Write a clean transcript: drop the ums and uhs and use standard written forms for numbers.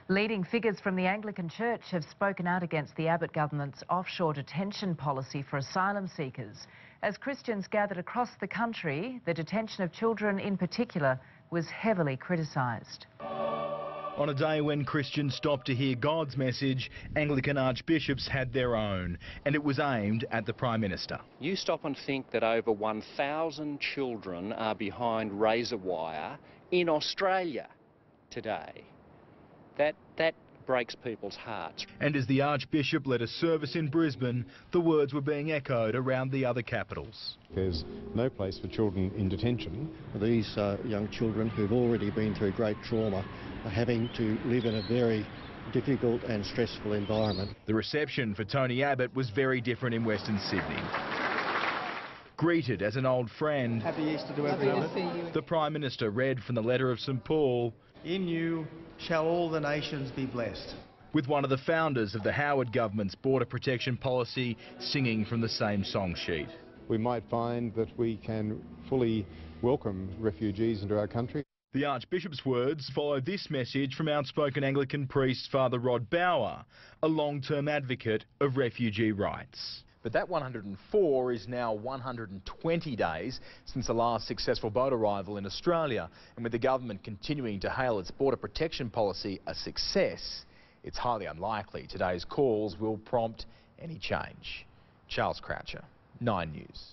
Leading figures from the Anglican Church have spoken out against the Abbott Government's offshore detention policy for asylum seekers. As Christians gathered across the country, the detention of children in particular was heavily criticised. On a day when Christians stopped to hear God's message, Anglican archbishops had their own, and it was aimed at the Prime Minister. You stop and think that over 1,000 children are behind razor wire in Australia today. That breaks people's hearts. And as the Archbishop led a service in Brisbane, the words were being echoed around the other capitals. There's no place for children in detention. These young children who've already been through great trauma are having to live in a very difficult and stressful environment. The reception for Tony Abbott was very different in Western Sydney. Greeted as an old friend, Happy Easter to everyone. The Prime Minister read from the letter of St Paul, "In you shall all the nations be blessed." With one of the founders of the Howard Government's border protection policy singing from the same song sheet. We might find that we can fully welcome refugees into our country. The Archbishop's words followed this message from outspoken Anglican priest Father Rod Bauer, a long-term advocate of refugee rights. But that 104 is now 120 days since the last successful boat arrival in Australia. And with the government continuing to hail its border protection policy a success, it's highly unlikely today's calls will prompt any change. Charles Croucher, 9 News.